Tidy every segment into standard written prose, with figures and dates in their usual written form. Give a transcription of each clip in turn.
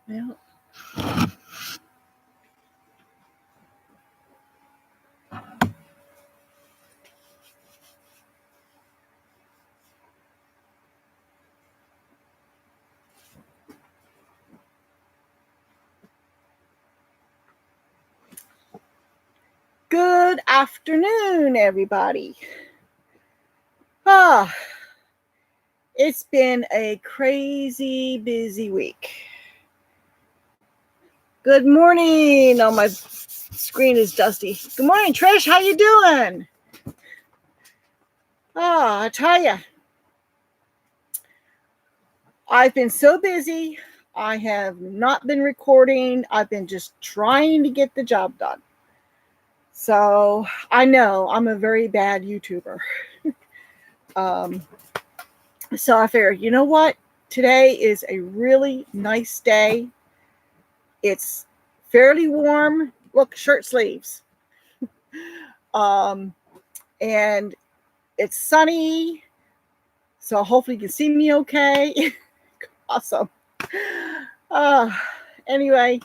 Yeah. Good afternoon, everybody. It's been a crazy busy week. Good morning. Oh, my screen is dusty. Good morning, Trish. How you doing? I tell you, I've been so busy. I have not been recording. I've been just trying to get the job done. So I know I'm a very bad YouTuber. So I figured, you know what? Today is a really nice day. It's fairly warm. Look, shirt sleeves. And it's sunny. So hopefully you can see me okay. Awesome. Anyway,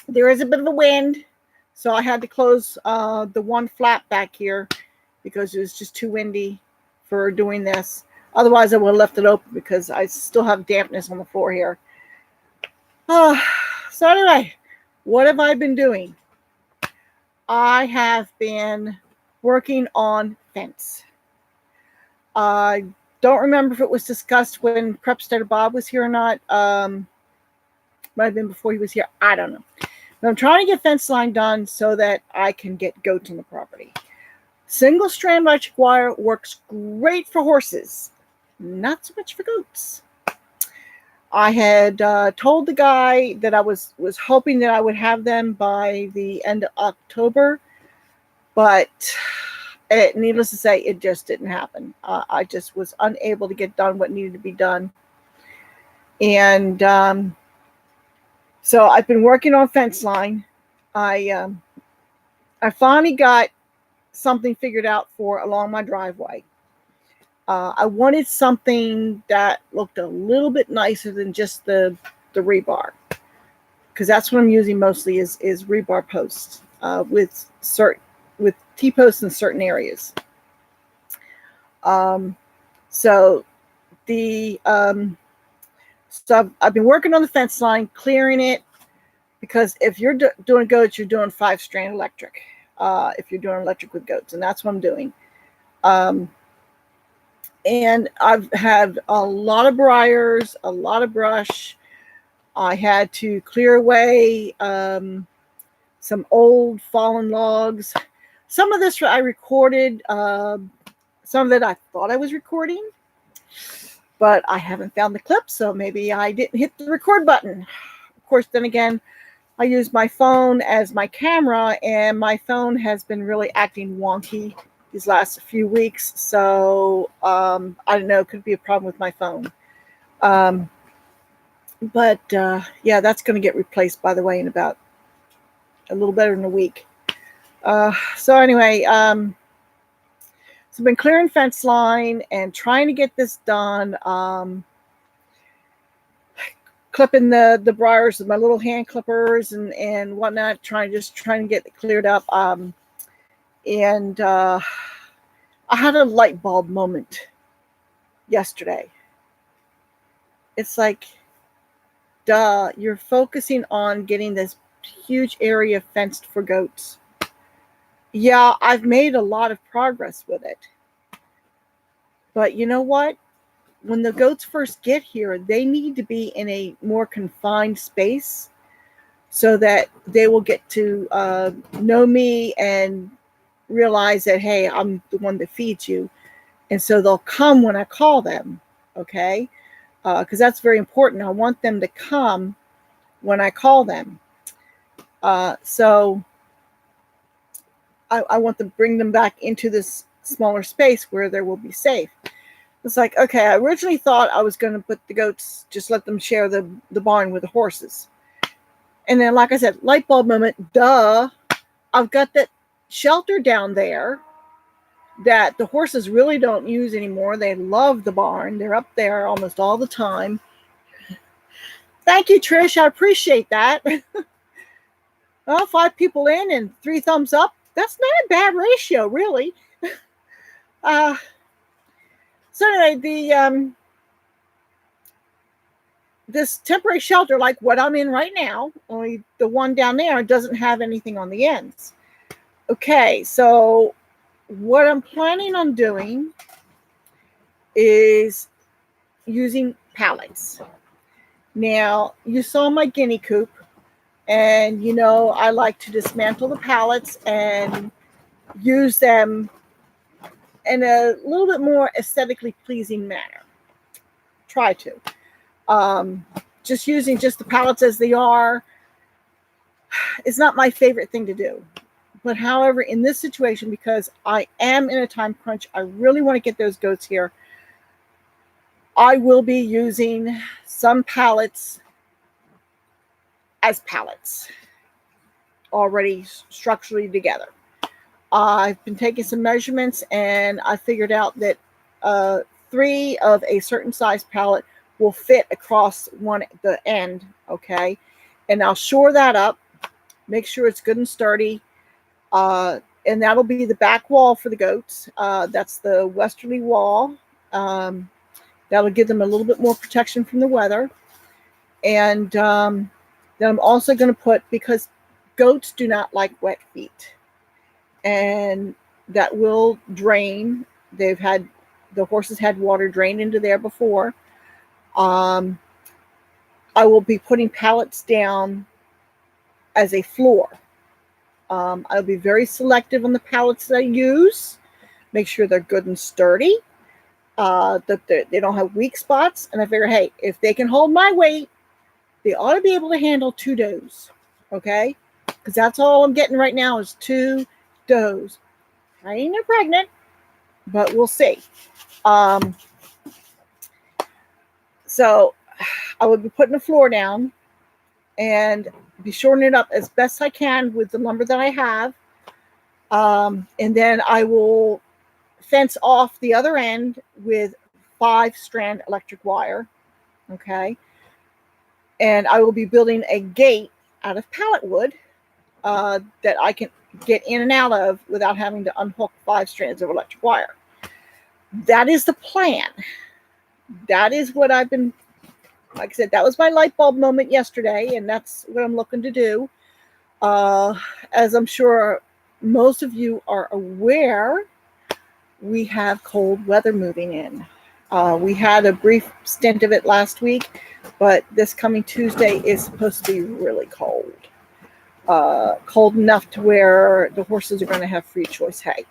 there is a bit of a wind. So I had to close the one flap back here because it was just too windy for doing this. Otherwise, I would have left it open because I still have dampness on the floor here. So anyway, what have I been doing? I have been working on fence. I don't remember if it was discussed when Prepstead Bob was here or not. Might have been before he was here. I don't know. But I'm trying to get fence line done so that I can get goats on the property. Single strand electric wire works great for horses, not so much for goats. I had told the guy that I was hoping that I would have them by the end of October, but needless to say, it just didn't happen. I just was unable to get done what needed to be done. And so I've been working on fence line. I finally got something figured out for along my driveway. I wanted something that looked a little bit nicer than just the rebar, because that's what I'm using mostly is rebar posts with T-posts in certain areas. So I've been working on the fence line, clearing it, because if you're doing goats, you're doing 5-strand electric. If you're doing electric with goats, and that's what I'm doing. And I've had a lot of briars, a lot of brush. I had to clear away some old fallen logs. Some of this I recorded. Some of it I thought I was recording, but I haven't found the clip, so maybe I didn't hit the record button. Of course, then again, I use my phone as my camera, and my phone has been really acting wonky these last few weeks. So I don't know, it could be a problem with my phone. But yeah, that's going to get replaced, by the way, in about a little better than a week. So anyway, so I've been clearing fence line and trying to get this done. Clipping the briars with my little hand clippers and whatnot, trying to get it cleared up. And I had a light bulb moment yesterday. It's like, duh, you're focusing on getting this huge area fenced for goats. Yeah, I've made a lot of progress with it. But you know what? When the goats first get here, they need to be in a more confined space so that they will get to know me and realize that, hey, I'm the one that feeds you. And so they'll come when I call them, okay? Because that's very important. I want them to come when I call them. So I want to bring them back into this smaller space where they will be safe. It's like, okay, I originally thought I was going to put the goats, just let them share the barn with the horses. And then, like I said, light bulb moment, duh. I've got that shelter down there that the horses really don't use anymore. They love the barn. They're up there almost all the time. Thank you, Trish. I appreciate that. Well, 5 people in and 3 thumbs up. That's not a bad ratio, really. So anyway, this temporary shelter, like what I'm in right now, only the one down there doesn't have anything on the ends. Okay, so what I'm planning on doing is using pallets. Now, you saw my guinea coop, and you know I like to dismantle the pallets and use them in a little bit more aesthetically pleasing manner. Try to. Just using just the pallets as they are is not my favorite thing to do. But however, in this situation, because I am in a time crunch, I really want to get those goats here. I will be using some pallets as pallets already structurally together. I've been taking some measurements and I figured out that 3 of a certain size pallet will fit across the end, okay? And I'll shore that up, make sure it's good and sturdy, and that'll be the back wall for the goats. That's the westerly wall. That'll give them a little bit more protection from the weather. And then I'm also going to put, because goats do not like wet feet, and that will drain. The horses had water drain into there before. I will be putting pallets down as a floor. I'll be very selective on the pallets that I use. Make sure they're good and sturdy. That they don't have weak spots. And I figure, hey, if they can hold my weight, they ought to be able to handle 2 does. Okay? Because that's all I'm getting right now is 2 does. I ain't pregnant, but we'll see. So I would be putting the floor down and be shoring it up as best I can with the lumber that I have. And then I will fence off the other end with 5-strand electric wire. Okay. And I will be building a gate out of pallet wood that I can get in and out of without having to unhook 5 strands of electric wire. That is the plan. That is what I've been, like I said, that was my light bulb moment yesterday, and that's what I'm looking to do. As I'm sure most of you are aware, we have cold weather moving in. We had a brief stint of it last week, but this coming Tuesday is supposed to be really cold. Cold enough to where the horses are going to have free choice hay.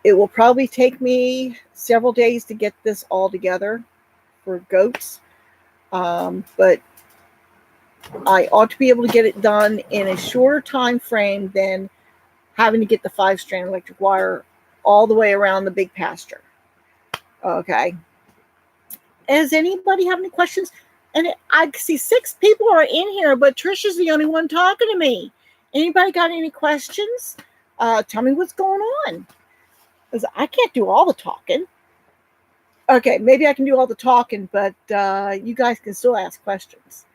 It will probably take me several days to get this all together for goats, but I ought to be able to get it done in a shorter time frame than having to get the 5-strand electric wire all the way around the big pasture. Okay. Does anybody have any questions? And I see 6 people are in here, but Trisha's the only one talking to me. Anybody got any questions? Tell me what's going on. Because I can't do all the talking. Okay, maybe I can do all the talking, but you guys can still ask questions.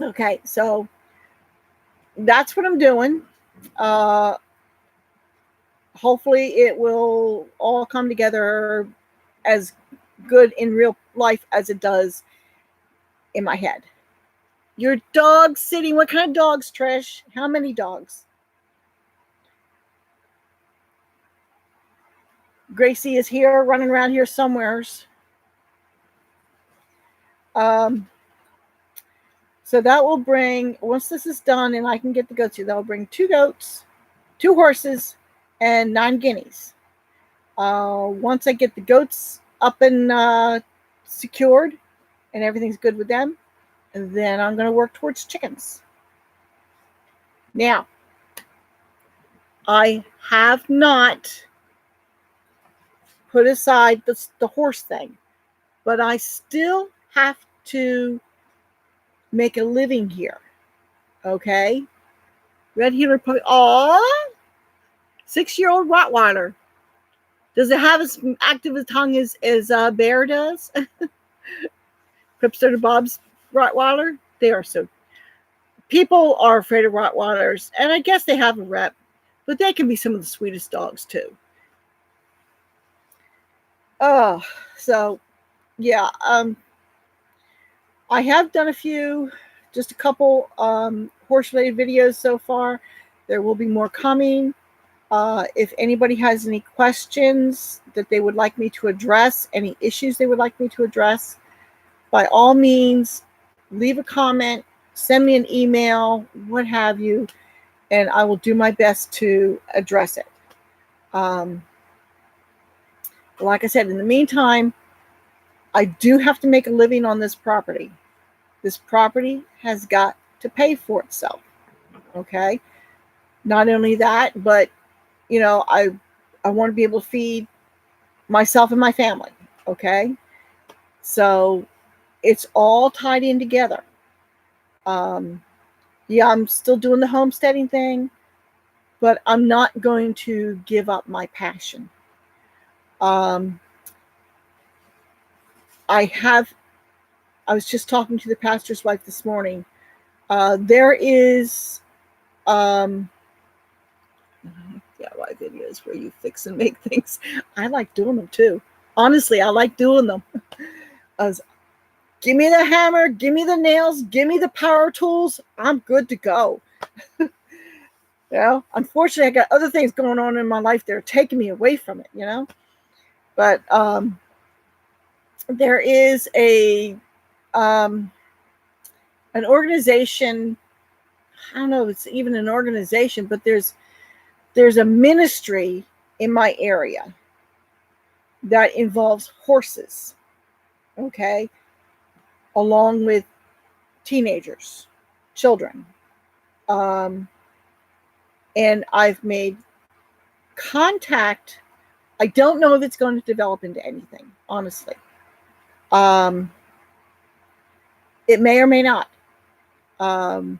Okay, so that's what I'm doing. Hopefully it will all come together as good in real life as it does in my head. Your dog's sitting. What kind of dogs, Trish? How many dogs? Gracie is here, running around here somewheres. So that will bring, once this is done and I can get the goats here, that will bring 2 goats, 2 horses, and 9 guineas. Once I get the goats up and secured and everything's good with them, and then I'm going to work towards chickens. Now, I have not put aside the horse thing, but I still have to make a living here. Okay? Red Heeler puppy. Aw! 6-year-old Rottweiler. Does it have as active a tongue as Bear does? Cripster Bob's Rottweiler. They are so. People are afraid of Rottweilers, and I guess they have a rep, but they can be some of the sweetest dogs too. Oh, so yeah. I have done just a couple horse-related videos so far. There will be more coming. If anybody has any questions that they would like me to address, any issues they would like me to address, by all means, leave a comment, send me an email, what have you, and I will do my best to address it. Like I said, in the meantime, I do have to make a living on this property. This property has got to pay for itself. Okay? Not only that, but I want to be able to feed myself and my family. Okay? So it's all tied in together. Yeah, I'm still doing the homesteading thing, but I'm not going to give up my passion. I was just talking to the pastor's wife this morning. There is DIY videos where you fix and make things. I like doing them too. Honestly, I like doing them. Give me the hammer, give me the nails, give me the power tools. I'm good to go. Unfortunately, I got other things going on in my life that are taking me away from it, But there is an organization. I don't know if it's even an organization, but there's a ministry in my area that involves horses, okay, along with teenagers, children. And I've made contact. I don't know if it's going to develop into anything, honestly. It may or may not. I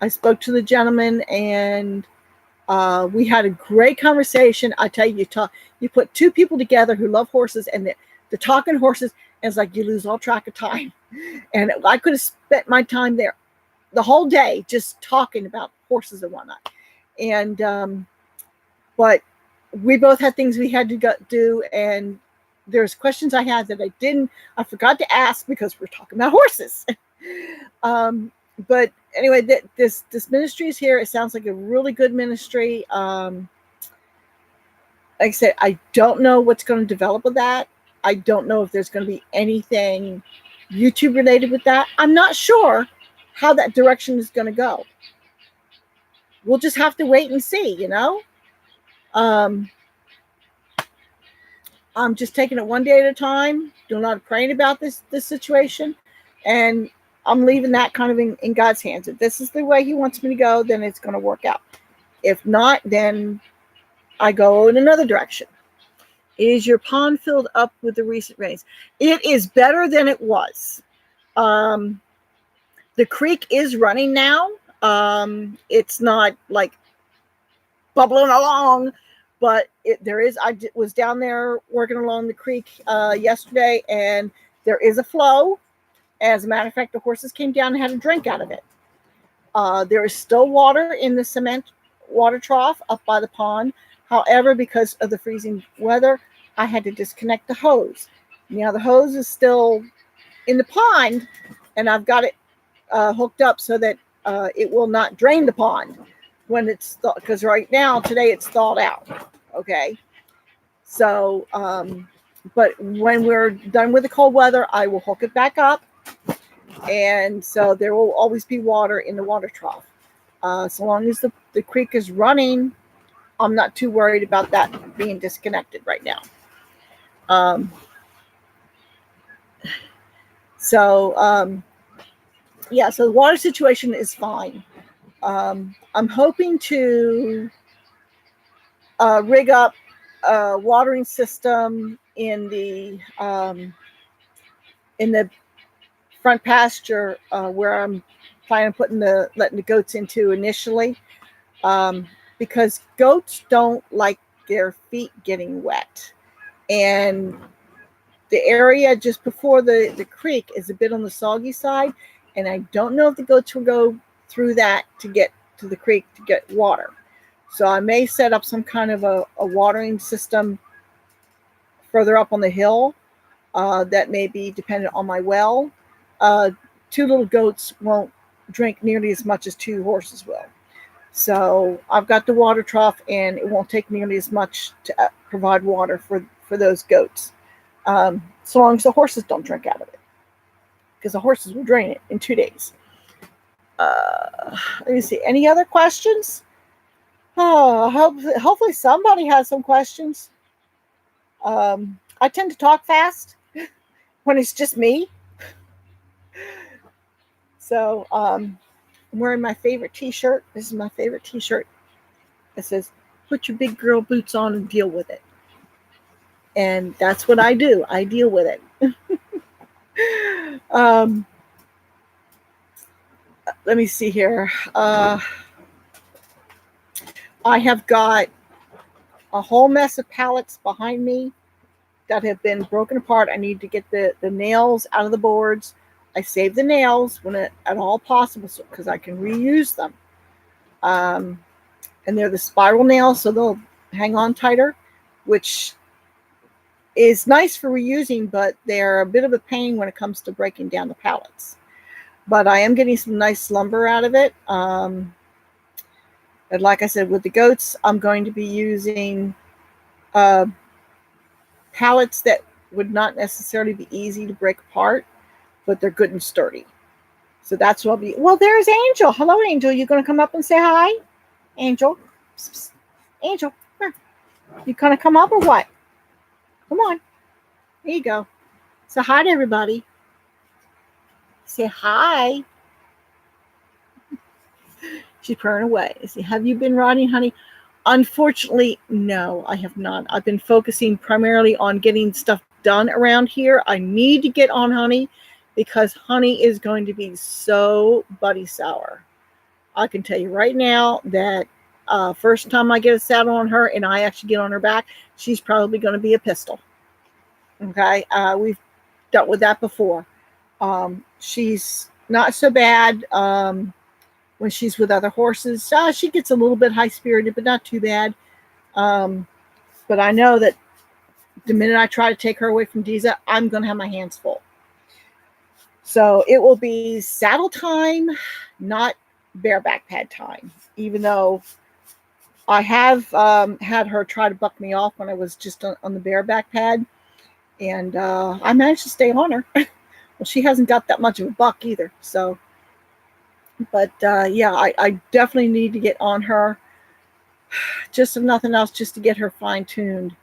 spoke to the gentleman, and we had a great conversation. I tell you, you put two people together who love horses, and they're talking horses, and it's like you lose all track of time. And I could have spent my time there the whole day just talking about horses and whatnot. And but we both had things we had to do, and there's questions I had that I forgot to ask because we're talking about horses. But anyway, this ministry is here. It sounds like a really good ministry. Like I said, I don't know what's going to develop with that. I don't know if there's going to be anything YouTube related with that. I'm not sure how that direction is going to go. We'll just have to wait and see, I'm just taking it one day at a time, doing a lot of praying about this situation, and I'm leaving that kind of in God's hands. If this is the way He wants me to go, then it's going to work out. If not, then I go in another direction. Is your pond filled up with the recent rains? It is better than it was. The creek is running now. It's not like bubbling along, but there is. I was down there working along the creek yesterday, and there is a flow. As a matter of fact, the horses came down and had a drink out of it. There is still water in the cement water trough up by the pond. However, because of the freezing weather, I had to disconnect the hose. Now the hose is still in the pond, and I've got it hooked up so that it will not drain the pond when it's because right now, today, it's thawed out. Okay. So, but when we're done with the cold weather, I will hook it back up. And so there will always be water in the water trough. So long as the creek is running, I'm not too worried about that being disconnected right now. Yeah, so the water situation is fine. I'm hoping to rig up a watering system in the front pasture where I'm planning on letting the goats into initially, because goats don't like their feet getting wet. And the area just before the creek is a bit on the soggy side, and I don't know if the goats will go through that to get to the creek to get water. So I may set up some kind of a watering system further up on the hill that may be dependent on my well. 2 little goats won't drink nearly as much as 2 horses will. So I've got the water trough, and it won't take nearly as much to provide water for those goats. So long as the horses don't drink out of it, because the horses will drain it in 2 days. Let me see. Any other questions? Oh, hopefully somebody has some questions. I tend to talk fast when it's just me. So I'm wearing my favorite t-shirt. This is my favorite t-shirt. It says, "Put your big girl boots on and deal with it." And that's what I do. I deal with it. Let me see here. I have got a whole mess of pallets behind me that have been broken apart. I need to get the nails out of the boards. I save the nails when at all possible because I can reuse them. And they're the spiral nails, so they'll hang on tighter, which is nice for reusing, but they're a bit of a pain when it comes to breaking down the pallets. But I am getting some nice lumber out of it. And like I said, with the goats, I'm going to be using pallets that would not necessarily be easy to break apart, but they're good and sturdy. So that's what I'll be. Well, there's Angel. Hello, Angel. You going to come up and say hi? Angel. Psst, psst. Angel. Here. You going to come up or what? Come on. There you go. Say hi to everybody. Say hi. She's purring away. Say, have you been riding, honey? Unfortunately, no, I have not. I've been focusing primarily on getting stuff done around here. I need to get on Honey because Honey is going to be so buddy sour. I can tell you right now that first time I get a saddle on her and I actually get on her back, she's probably going to be a pistol. Okay, we've dealt with that before. She's not so bad when she's with other horses. She gets a little bit high-spirited, but not too bad. But I know that the minute I try to take her away from Diza, I'm going to have my hands full. So it will be saddle time, not bareback pad time, even though I have had her try to buck me off when I was just on the bareback pad. And I managed to stay on her. Well, she hasn't got that much of a buck either. So, but yeah, I definitely need to get on her. Just if nothing else, just to get her fine-tuned.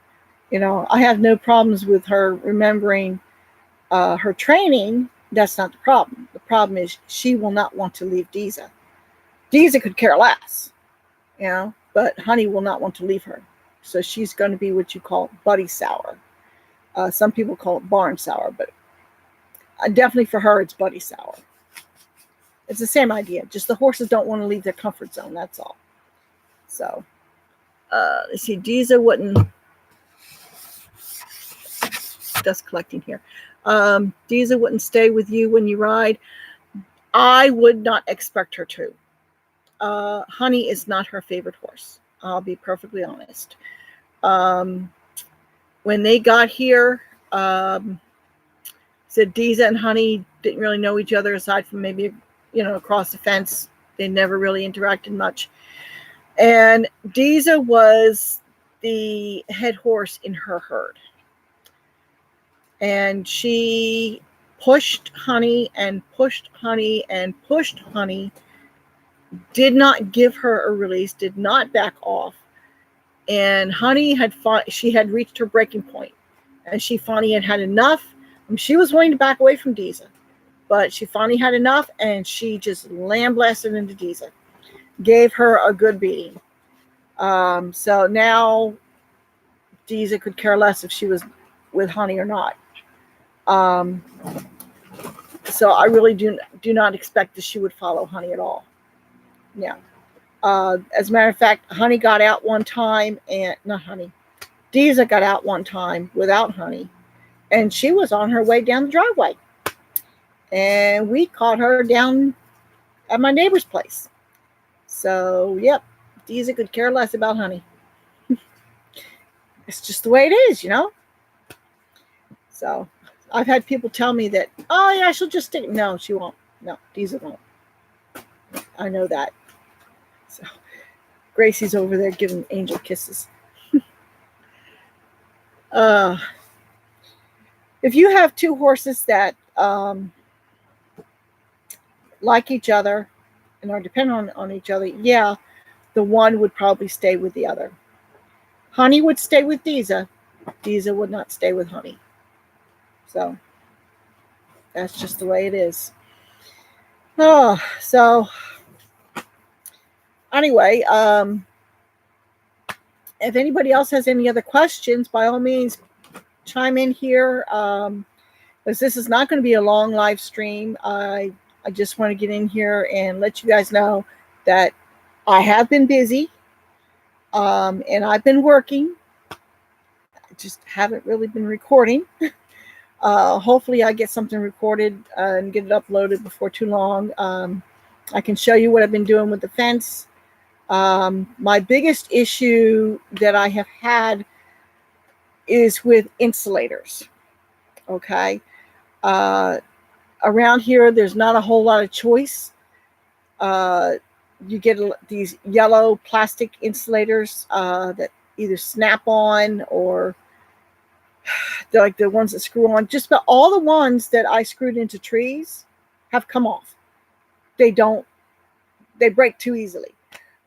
You know, I have no problems with her remembering her training. That's not the problem. The problem is she will not want to leave Diza. Diza could care less, you know, but Honey will not want to leave her. So she's going to be what you call buddy sour. Some people call it barn sour, but definitely for her, it's buddy sour. It's the same idea. Just the horses don't want to leave their comfort zone. That's all. So, let's see. Diza wouldn't. Dust collecting here. Diza wouldn't stay with you when you ride. I would not expect her to. Honey is not her favorite horse. I'll be perfectly honest. When they got here, said Diza and Honey didn't really know each other aside from maybe, you know, across the fence. They never really interacted much. And Diza was the head horse in her herd. And she pushed Honey and pushed Honey and pushed Honey, did not give her a release, did not back off. And Honey she had reached her breaking point. And she finally had enough. She was willing to back away from Diza. But she finally had enough, and she just lambasted into Diza. Gave her a good beating. So now Diza could care less if she was with Honey or not. So I really do not expect that she would follow Honey at all. Yeah. As a matter of fact, Honey got out one time, and not Honey, Deeza got out one time without Honey, and she was on her way down the driveway, and we caught her down at my neighbor's place. So, yep, Deeza could care less about Honey. It's just the way it is, you know? So, I've had people tell me that, oh, yeah, she'll just stick. No, she won't. No, Deeza won't. I know that. So, Gracie's over there giving angel kisses. If you have two horses that like each other and are dependent on each other, yeah, the one would probably stay with the other. Honey would stay with Deeza. Deeza would not stay with Honey. So that's just the way it is. Oh, so anyway, if anybody else has any other questions, by all means, chime in here. Because this is not going to be a long live stream. I just want to get in here and let you guys know that I have been busy, and I've been working. I just haven't really been recording. Hopefully I get something recorded and get it uploaded before too long. I can show you what I've been doing with the fence. My biggest issue that I have had is with insulators. Okay. Around here, there's not a whole lot of choice. You get these yellow plastic insulators that either snap on, or they're like the ones that screw on. Just about all the ones that I screwed into trees have come off. They break too easily.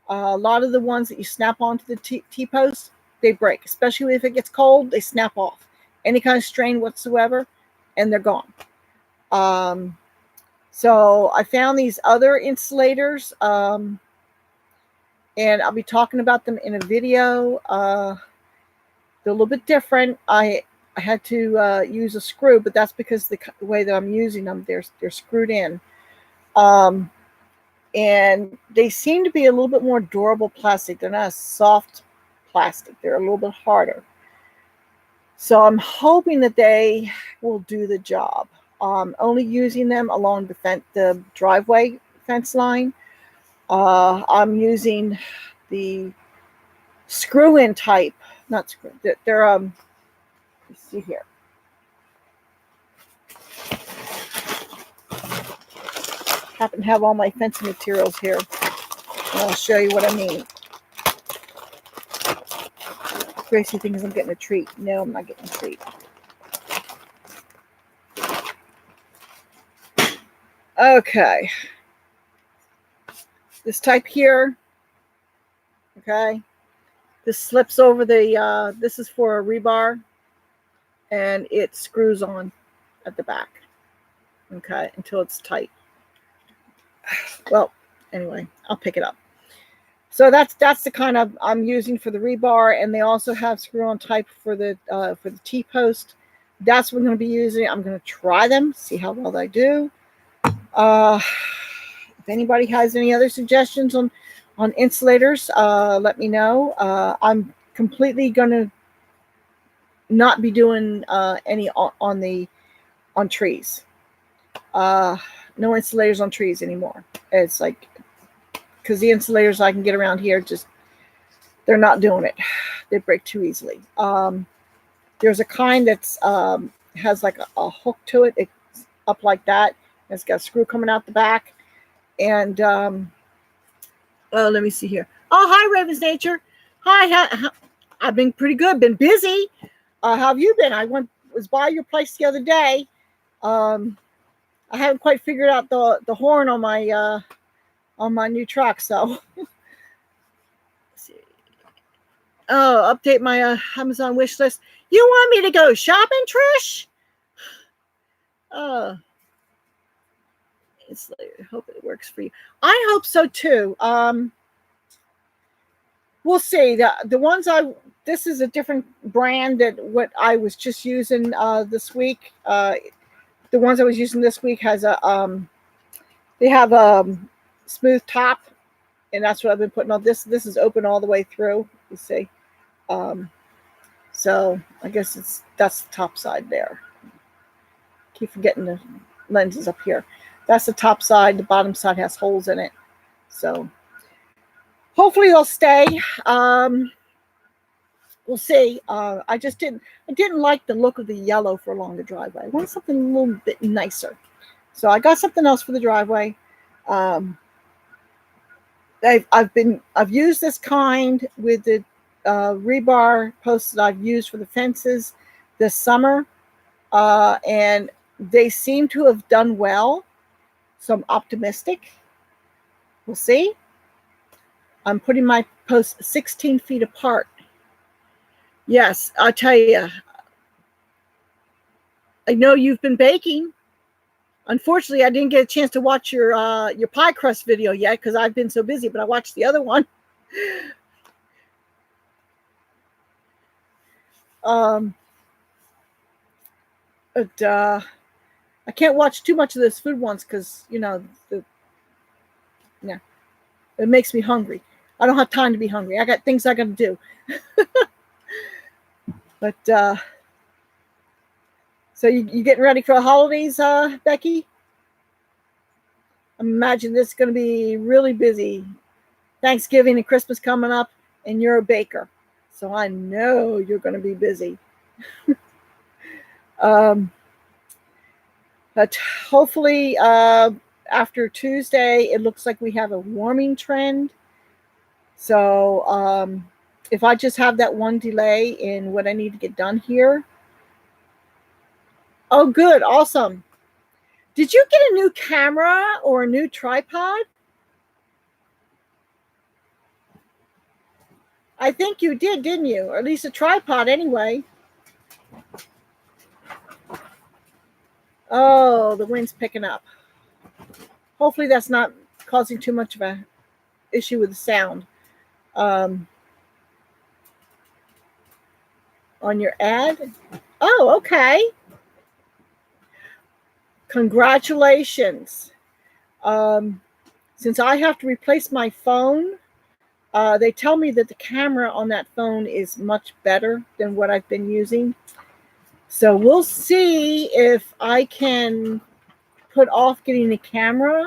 A lot of the ones that you snap onto the T-posts, they break, especially if it gets cold. They snap off any kind of strain whatsoever, and they're gone. So I found these other insulators, and I'll be talking about them in a video. They're a little bit different. I had to use a screw, but that's because the way that I'm using them, they're screwed in. And they seem to be a little bit more durable plastic. They're not a soft plastic. They're a little bit harder. So I'm hoping that they will do the job. Only using them along the driveway fence line. I'm using the screw-in type. Not screw. They're let's see here. Happen to have all my fencing materials here. I'll show you what I mean. Gracie thinks I'm getting a treat. No, I'm not getting a treat. Okay. This type here. Okay. This slips over the, this is for a rebar. And it screws on at the back. Okay. Until it's tight. Well, anyway, I'll pick it up. So that's the kind of I'm using for the rebar, and they also have screw-on type for the T-post. That's what I'm going to be using. I'm going to try them, see how well they do. If anybody has any other suggestions on insulators, let me know. I'm completely going to not be doing any on trees. No insulators on trees anymore. It's like, because the insulators I can get around here, just, they're not doing it. They break too easily. There's a kind that's has like a hook to it. It's up like that. It's got a screw coming out the back. And oh, let me see here. Oh, hi, Raven's Nature. Hi. I've been pretty good. Been busy. How have you been? I was by your place the other day. I haven't quite figured out the horn on my new truck, so let's see. Oh, update my Amazon wish list. You want me to go shopping, Trish? I hope it works for you. I hope so too. We'll see. The ones this is a different brand that what I was just using this week. The ones I was using this week has a they have a smooth top, And that's what I've been putting on. This is open all the way through, you see. So I guess that's the top side there. Keep forgetting the lenses up here. That's the top side. The bottom side has holes in it. So hopefully they'll stay. We'll see. I didn't like the look of the yellow for along the driveway. I want something a little bit nicer. So I got something else for the driveway. I've used this kind with the rebar posts that I've used for the fences this summer, and they seem to have done well. So I'm optimistic. We'll see. I'm putting my posts 16 feet apart. Yes, I'll tell you. I know you've been baking. Unfortunately, I didn't get a chance to watch your pie crust video yet because I've been so busy, but I watched the other one. But I can't watch too much of those food ones because, it makes me hungry. I don't have time to be hungry. I got things I got to do. But so you getting ready for the holidays, Becky? I imagine this is going to be really busy. Thanksgiving and Christmas coming up, and you're a baker, so I know you're going to be busy. But hopefully after Tuesday, it looks like we have a warming trend. So if I just have that one delay in what I need to get done here. Oh, good. Awesome. Did you get a new camera or a new tripod? I think you did, didn't you? Or at least a tripod anyway. Oh, the wind's picking up. Hopefully that's not causing too much of an issue with the sound. On your ad? Oh, okay. Congratulations. Since I have to replace my phone, they tell me that the camera on that phone is much better than what I've been using. So we'll see if I can put off getting a camera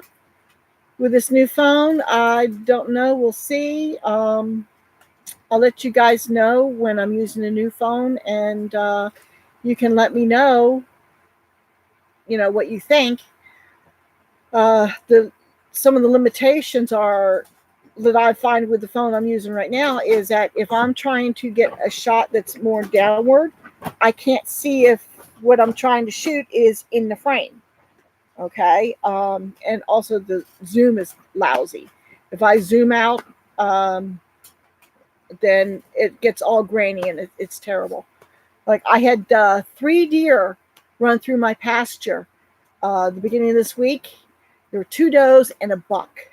with this new phone. I don't know. We'll see. I'll let you guys know when I'm using a new phone, and you can let me know, what you think. Some of the limitations are that I find with the phone I'm using right now is that if I'm trying to get a shot that's more downward, I can't see if what I'm trying to shoot is in the frame. Okay. And also the zoom is lousy. If I zoom out, then it gets all grainy and it's terrible. Like I had 3 deer run through my pasture the beginning of this week. There were 2 does and a buck.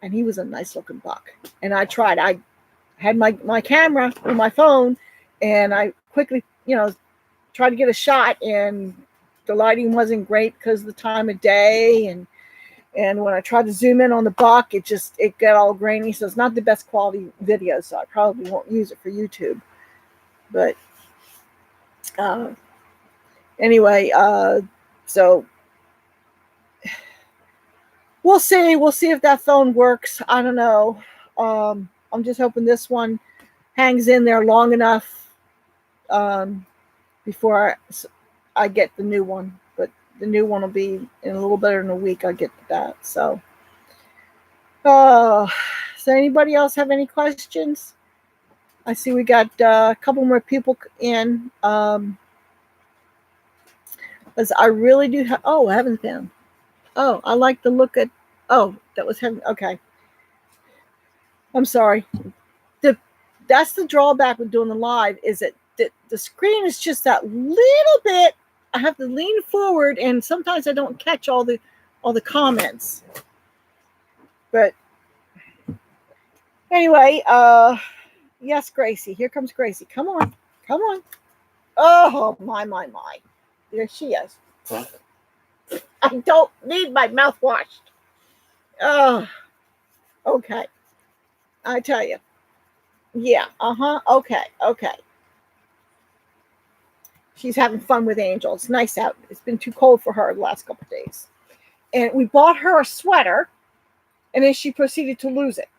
And he was a nice looking buck. And I had my camera on my phone, and I quickly, tried to get a shot, and the lighting wasn't great because of the time of day. And when I tried to zoom in on the buck, it got all grainy. So it's not the best quality video. So I probably won't use it for YouTube. But anyway, so we'll see. We'll see if that phone works. I don't know. I'm just hoping this one hangs in there long enough before I get the new one. But the new one will be in a little better than a week. I get that. So, so anybody else have any questions? I see we got a couple more people in. As I really do have. Oh, I haven't found. Oh, I like the look at. Oh, that was heavy. Okay. I'm sorry. That's the drawback with doing the live is that the screen is just that little bit. I have to lean forward, and sometimes I don't catch all the comments. But anyway, yes, Gracie. Here comes Gracie. Come on. Oh, my. There she is. I don't need my mouth washed. Oh, okay. I tell you. Yeah. Okay. She's having fun with Angel. It's nice out. It's been too cold for her the last couple of days. And we bought her a sweater, and then she proceeded to lose it.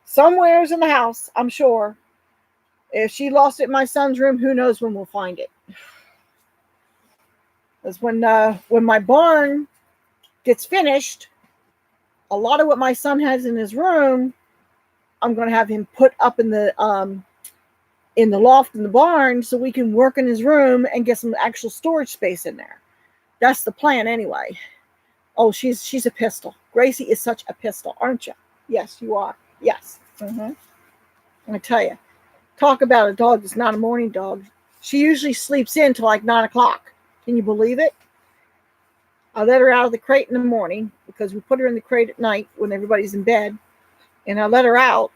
Somewhere's in the house, I'm sure. If she lost it in my son's room, who knows when we'll find it. Because when my barn gets finished, a lot of what my son has in his room, I'm going to have him put up in the loft in the barn so we can work in his room and get some actual storage space in there. That's the plan anyway. Oh, she's a pistol. Gracie is such a pistol, aren't you? Yes, you are. Yes. I tell you, talk about a dog that's not a morning dog. She usually sleeps in till like 9 o'clock. Can you believe it? I let her out of the crate in the morning because we put her in the crate at night when everybody's in bed. And I let her out.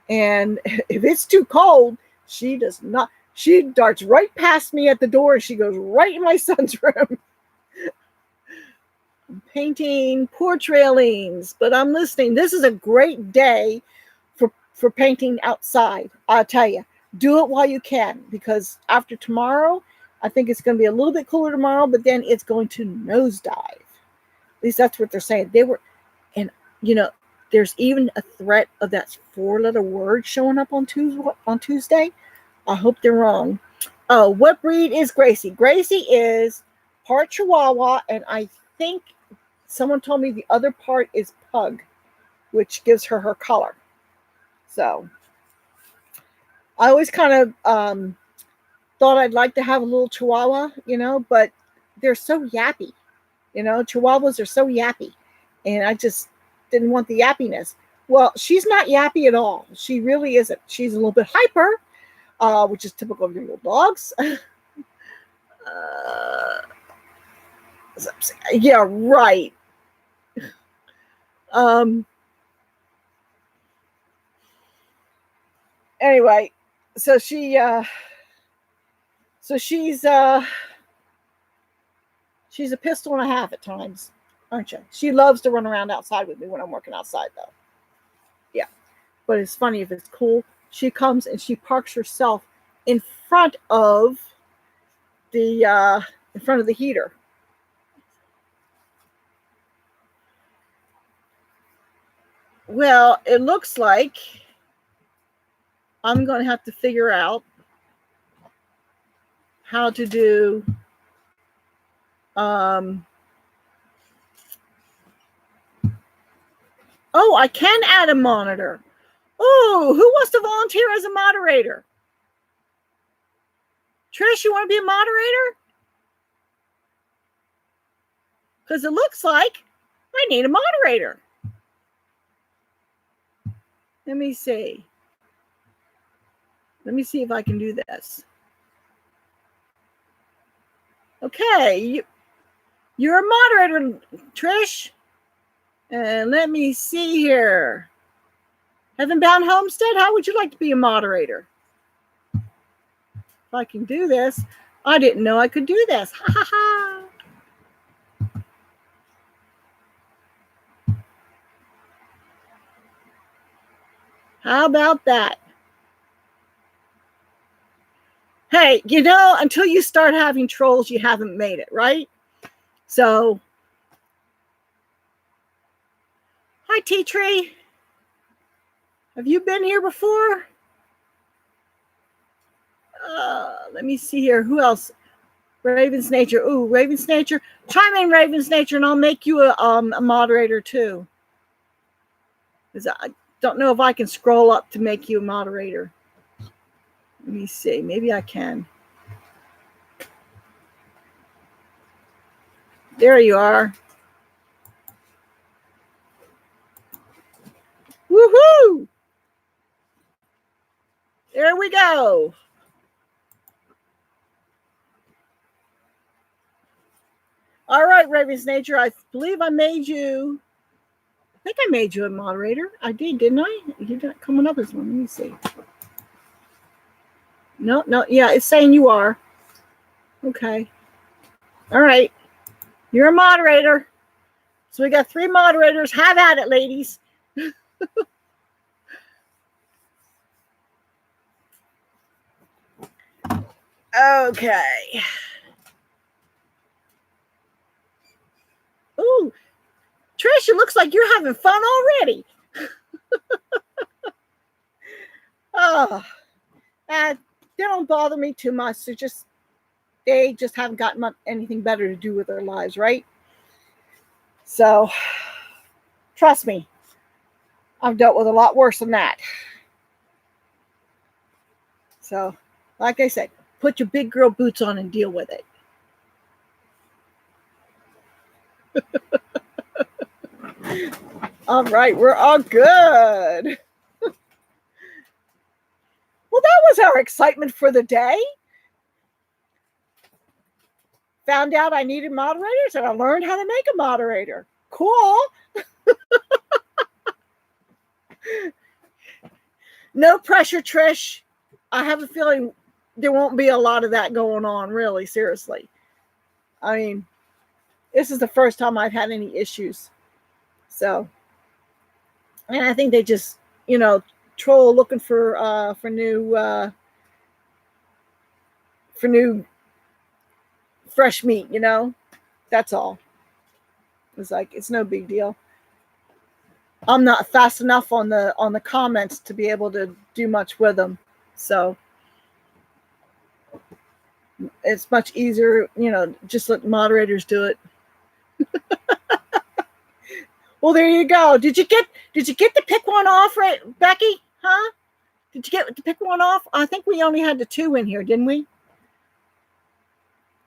And if it's too cold, she does not. She darts right past me at the door and she goes right in my son's room. I'm painting portrait railings, but I'm listening. This is a great day for painting outside. I'll tell you, do it while you can, because after tomorrow, I think it's going to be a little bit cooler tomorrow, but then it's going to nosedive. At least that's what they're saying. And there's even a threat of that 4-letter word showing up on Tuesday. I hope they're wrong. Oh, what breed is Gracie? Gracie is part Chihuahua, and I think someone told me the other part is Pug, which gives her color. So I always kind of thought I'd like to have a little Chihuahua, but they're so yappy. Chihuahuas are so yappy, and I just didn't want the yappiness. Well, she's not yappy at all. She really isn't. She's a little bit hyper, which is typical of your little dogs. Yeah, right. Anyway, so she's a pistol and a half at times, aren't you? She loves to run around outside with me when I'm working outside, though. Yeah, but it's funny, if it's cool, she comes and she parks herself in front of the heater. Well, it looks like I'm going to have to figure out how to do I can add a monitor. Oh, who wants to volunteer as a moderator? Trish, you want to be a moderator? Because it looks like I need a moderator. Let me see. Let me see if I can do this. Okay, you're a moderator, Trish. And let me see here. Heaven Bound Homestead, how would you like to be a moderator? If I can do this. I didn't know I could do this. Ha ha ha. How about that? Hey, until you start having trolls, you haven't made it, right? So, hi, Tea Tree. Have you been here before? Let me see here. Who else? Raven's Nature. Ooh, Raven's Nature. Chime in, Raven's Nature, and I'll make you a moderator too. Because I don't know if I can scroll up to make you a moderator. Let me see. Maybe I can. There you are. Woohoo! There we go. All right, Raven's Nature. I believe I made you. I think I made you a moderator. I did, didn't I? You're not coming up as one. Let me see. No. Yeah, it's saying you are. Okay. All right. You're a moderator. So we got 3 moderators. Have at it, ladies. Okay. Ooh, Trish, it looks like you're having fun already. Oh, they don't bother me too much. They just haven't gotten anything better to do with their lives, right? So, trust me, I've dealt with a lot worse than that. So, like I said, put your big girl boots on and deal with it. All right, we're all good. Well, that was our excitement for the day. Found out I needed moderators and I learned how to make a moderator. Cool. No pressure, Trish. I have a feeling there won't be a lot of that going on, really, seriously. I mean, this is the first time I've had any issues. So, and I think they just, troll looking for new fresh meat, That's all. It's like it's no big deal. I'm not fast enough on the comments to be able to do much with them. So it's much easier, just let moderators do it. Well, there you go. Did you get to pick one off, right, Becky? Huh? Did you get to pick one off? I think we only had the 2 in here, didn't we?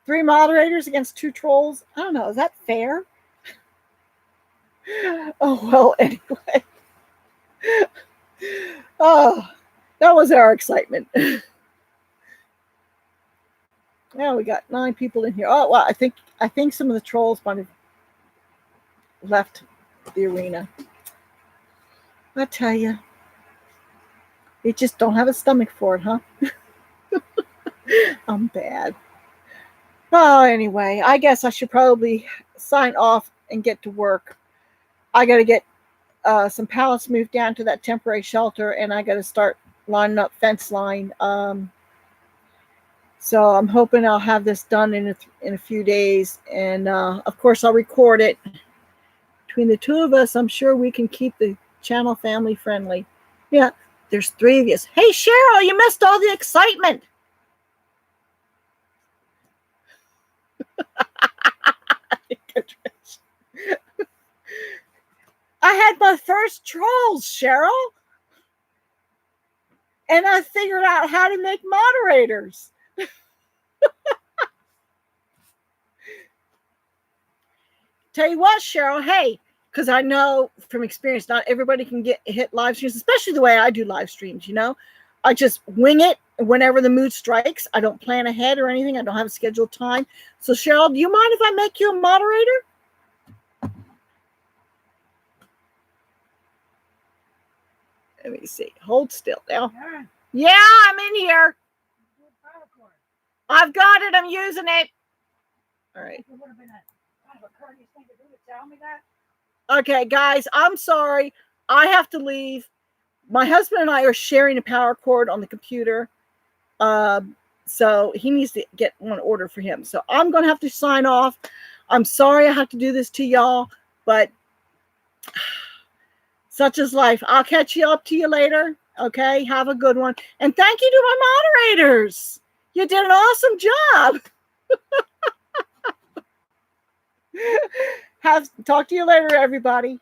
3 moderators against 2 trolls. I don't know. Is that fair? Oh, well, anyway. Oh, that was our excitement. Now we got 9 people in here. Oh, well, I think some of the trolls might have left the arena. I tell you, they just don't have a stomach for it, huh? I'm bad. Oh, anyway, I guess I should probably sign off and get to work. I got to get some pallets moved down to that temporary shelter, and I got to start lining up fence line. So I'm hoping I'll have this done in a few days, and of course I'll record it. Between the 2 of us, I'm sure we can keep the channel family friendly. Yeah, there's 3 of you. Hey, Cheryl, you missed all the excitement. I had my first trolls, Cheryl. And I figured out how to make moderators. Tell you what, Cheryl, hey, because I know from experience, not everybody can hit live streams, especially the way I do live streams, I just wing it whenever the mood strikes. I don't plan ahead or anything. I don't have a scheduled time. So, Cheryl, do you mind if I make you a moderator? Let me see. Hold still now. Yeah, I'm in here. I've got it. I'm using it. All right. Okay, guys, I'm sorry. I have to leave. My husband and I are sharing a power cord on the computer. So he needs to get one order for him. So I'm going to have to sign off. I'm sorry I have to do this to y'all, but such is life. I'll catch you up to you later. Okay, have a good one. And thank you to my moderators. You did an awesome job. Talk to you later, everybody.